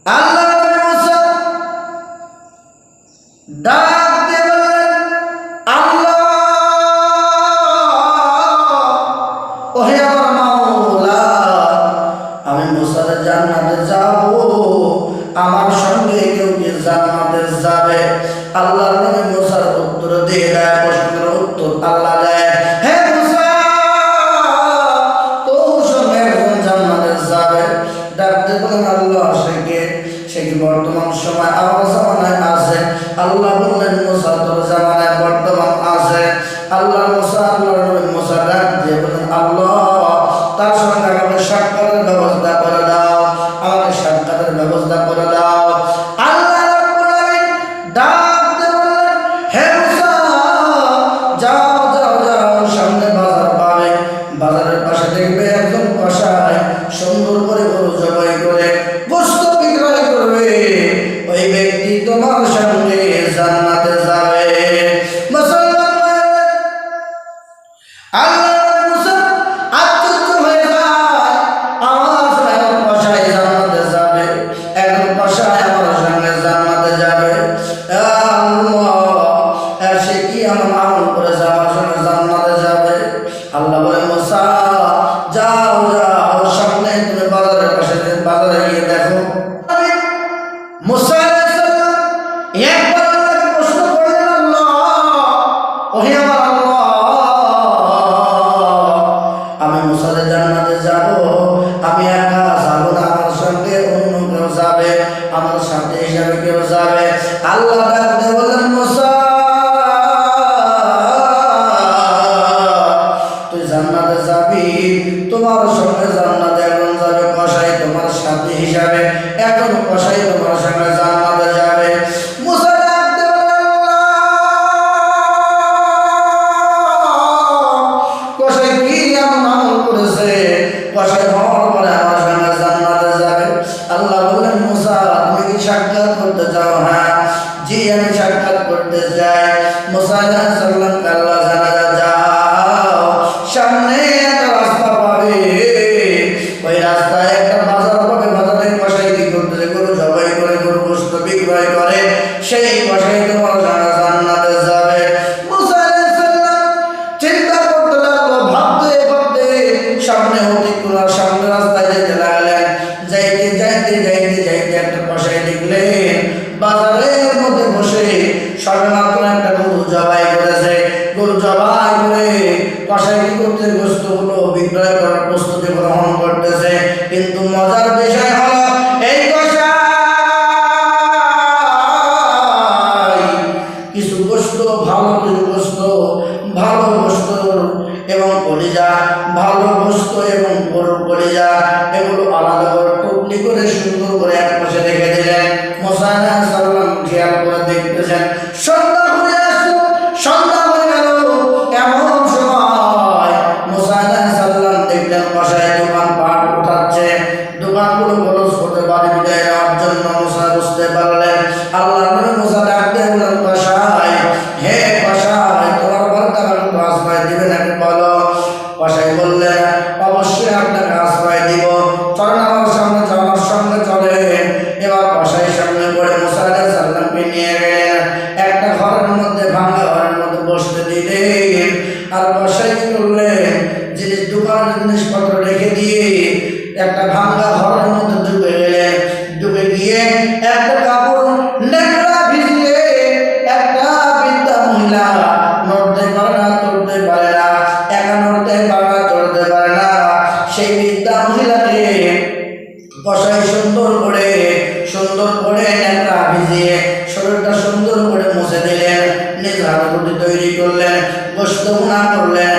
আল্লাহ নবী মুসা ডাক দিয়ে বললেন, আল্লাহ ওহে আমার মাওলা, আমি মুসার জান্নাতে যাব, আমার সঙ্গে কেউ কি জান্নাতে যাবে? আল্লাহ নবী মুসার উত্তর দিয়ে দেয়, প্রশ্নের উত্তর আল্লাহ দেয়, হে মুসা, তোর সঙ্গে একজন জান্নাতে যাবে। ডাকতে বলেন, আল্লাহ সে কি বর্তমান সময় আমার জামানায় আছে? আল্লাহ বললেন, মুসা তোর জামানায় বর্তমান আছে। আল্লাহ নবী মুসা ডাক দিয়ে বলেন, আল্লাহ তার সঙ্গে আমাকে সাক্ষাতের ব্যবস্থা করে দাও, আমাকে সাক্ষাতের ব্যবস্থা করে দাও। আল্লাহ রাব্বুল আলামিন ডাক দিয়ে বললেন, হে মুসা, যাও যাও যাও, সামনে বাজার পাবে, বাজারের পাশে দেখবে একজন কসাই সুন্দর করে গরু জবাই করে গোশত বিক্রয় করবে, ওই ব্যক্তি তোমার সঙ্গে জান্নাতে যাবে। মুসলমান আল্লাহ মুসা আশ্চর্য হয়ে যায়, আমার একজন কসাই জান্নাতে যাবে, একজন কসাই আমার সঙ্গে জান্নাতে যাবে। আল্লাহ, সে কি আমার আমল করেছে আমার সঙ্গে জান্নাতে যাবে? আল্লাহ বলে, মুসা যাও যাও, সামনে তুমি বাজারের পাশে বাজারে গিয়ে দেখো। মুসা আলাইহিস সালাম একবার আল্লাহকে প্রশ্ন করলেন, আল্লাহ ওহে আমার আল্লাহ, আমি মুসার জান্নাতে যাব, আমি একা যাব না, আমার সঙ্গে অন্য কেউ যাবে, আমার সাথে হিসাবে কেউ যাবে? আল্লাহ ডাকতে বলেন, মুসা তুই জান্নাতে যাবি, তোমার সঙ্গে জান্নাতে একজন যাবে কসাই, তোমার সাথী হিসাবে একজন কসাই তোমার সঙ্গে জান্নাতে যাবে। মুসা ডাকতে বলেন, কসাই কি এমন আমল করেছে কসাই হওয়ার পরে আমার সঙ্গে জান্নাতে যাবে? আল্লাহ বললেন, মুসা তুমি কি সাক্ষাৎ করতে চাও? হ্যাঁ, জি আমি সাক্ষাৎ করতে চাই। মুসা আলাইহিস সালামকে আল্লাহ জানাজা, যাও সামনে একটা রাস্তা পাবে, ওই রাস্তায় একটা বাজার পাবে, বাজারে কসাই কি করতেছে গরু জবাই করে, গরু গোশত বিক্রয় করে, সেই কসাই তোমার সঙ্গে জান্নাতে যাবে। মুসা আলাইহিস সালাম চিন্তা করতে লাগলো, ভাবতে ভাবতে সামনে অতিক্রম সামনে রাস্তায় যেতে লাগলেন। যাইতে যাইতে যাইতে যাইতে একটা কসাই দেখলেন বাজারের মধ্যে বসে সবেমাত্র একটা গরু জবাই করেছে। গরু জবাই করে কসাই কি করতে গোশতগুলো বিক্রয় করার প্রস্তুতি গ্রহণ করতেছে। কিন্তু মজার বিষয় হলো, এই কসাই কিছু গোশত, ভালো কিছু গোশত, ভালো গোশত এবং কলিজা, ভালো গোশত এবং গরুর কলিজা, এগুলো আলাদা করে টুকলি করে সুন্দর করে এক পাশে রেখে দিলেন। মুসা আলাইহিস সালাম খেয়াল করে দেখতেছেন, সন্ধ্যা হয়ে আসলো, সন্ধ্যা হয়ে গেল। এমন সময় মুসা আলাইহিস সালাম দেখলেন কসাই দোকান পাট উঠাচ্ছে, দোকানগুলো খরচ করতে বাড়ি বিদায় নেওয়ার জন্য মুসা বুঝতে পারলেন। আল্লাহ নবী মুসা ডাক দিয়ে বললেন, কসাই, হে কসাই, তোমার বর্তমান আশ্রয় দিবে নাকি বলো? কসাই বললেন, অবশ্যই আপনাকে আশ্রয় দিব, চলেন আমার সামনে, আমার সঙ্গে চলেন। এবার কসাই সামনে করে মুসা আলাইহিস সালামকে নিয়ে গেলেন, একটা ঘরের মধ্যে, ভাঙা ঘরের মধ্যে বসতে দিলেন। আর কসাই কি করলেন, দোকানের জিনিসপত্র রেখে দিয়ে একটা ভাঙা ঘরের মধ্যে ঢুকে গেলেন। ঢুকে গিয়ে একটা কাপড় নেকড়া ভিজিয়ে একটা বৃদ্ধা মহিলা, নড়তে পারে না, চড়তে পারে না, একা নড়তে পারে না, চড়তে পারে না, সেই বৃদ্ধা মহিলাকে কসাই সুন্দর করে নেকড়া ভিজিয়ে শরীরটা সুন্দর করে মুছে দিলেন। নিজ হাতে রুটি তৈরি করলেন, গোশত ভুনা করলেন,